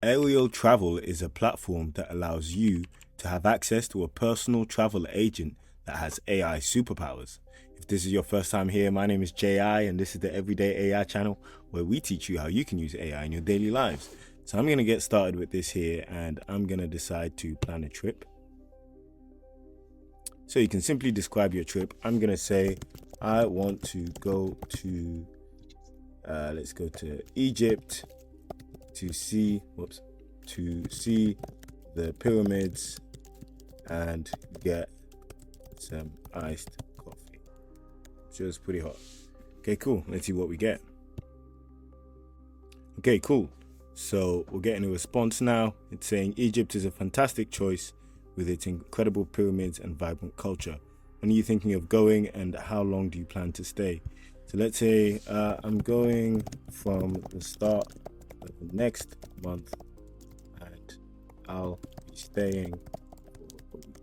Airial Travel is a platform that allows you to have access to a personal travel agent that has AI superpowers. If this is your first time here, my name is JI, and this is the Everyday AI channel where we teach you how you can use AI in your daily lives. So I'm going to get started with this here, and I'm going to decide to plan a trip. So you can simply describe your trip. I'm going to say I want to go to, let's go to Egypt to see the pyramids and get some iced coffee. So it's pretty hot. Okay, cool. Let's see what we get. Okay, cool. So we're getting a response now. It's saying Egypt is a fantastic choice with its incredible pyramids and vibrant culture. When are you thinking of going, and how long do you plan to stay? So let's say I'm going from the start of the next month, and I'll be staying for a week.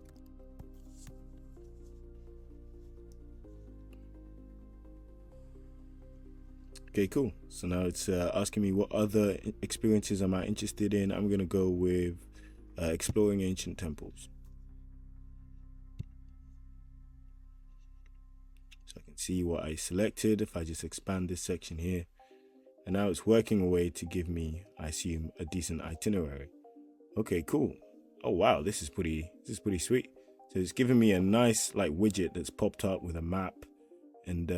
Okay, cool. So now it's asking me what other experiences am I interested in. I'm gonna go with exploring ancient temples. So I can see what I selected if I just expand this section here. And now it's working away to give me, I assume, a decent itinerary. Okay, cool. Oh wow, this is pretty sweet. So it's giving me a nice like widget that's popped up with a map and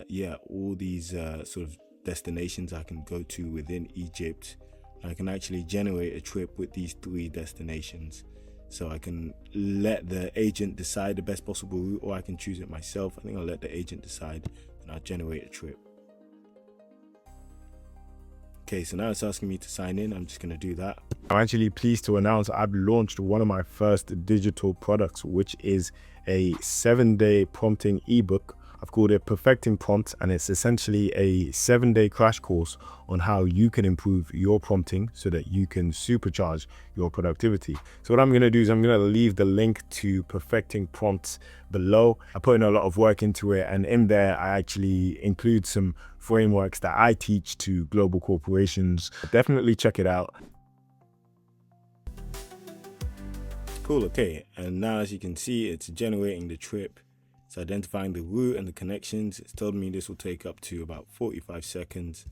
yeah, all these sort of destinations I can go to within Egypt. I can actually generate a trip with these 3 destinations. So I can let the agent decide the best possible route, or I can choose it myself. I think I'll let the agent decide and I'll generate a trip. Okay, so now it's asking me to sign in. I'm just going to do that. I'm actually pleased to announce I've launched one of my first digital products, which is a 7-day prompting ebook. I've called it Perfecting Prompts, and it's essentially a 7-day crash course on how you can improve your prompting so that you can supercharge your productivity. So what I'm going to do is I'm going to leave the link to Perfecting Prompts below. I put in a lot of work into it, and in there I actually include some frameworks that I teach to global corporations. Definitely check it out. Cool, okay, and now as you can see, it's generating the trip. It's identifying the route and the connections. It's told me this will take up to about 45 seconds.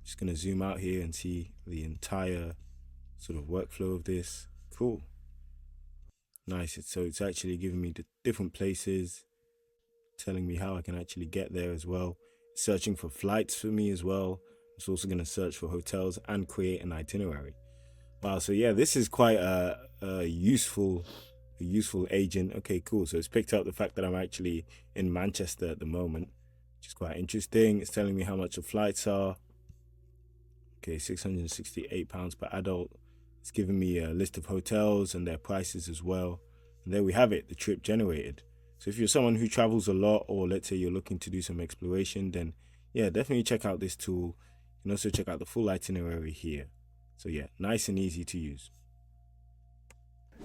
Just gonna zoom out here and see the entire sort of workflow of this. Cool. Nice, so it's actually giving me the different places, telling me how I can actually get there as well. It's searching for flights for me as well. It's also gonna search for hotels and create an itinerary. Wow, so yeah, this is quite a useful agent. Okay, cool. So it's picked up the fact that I'm actually in Manchester at the moment, which is quite interesting. It's telling me how much the flights are. Okay, £668 per adult. It's giving me a list of hotels and their prices as well. And there we have it, the trip generated. So if you're someone who travels a lot, or let's say you're looking to do some exploration, then yeah, definitely check out this tool. You can also check out the full itinerary here. So yeah, nice and easy to use.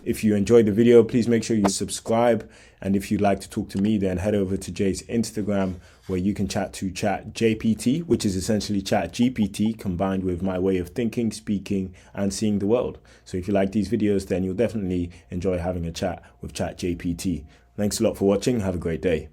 If you enjoyed the video, please make sure you subscribe. And if you'd like to talk to me, then head over to Jay's Instagram, where you can chat to ChatJPT, which is essentially ChatGPT combined with my way of thinking, speaking, and seeing the world. So if you like these videos, then you'll definitely enjoy having a chat with ChatJPT. Thanks a lot for watching. Have a great day.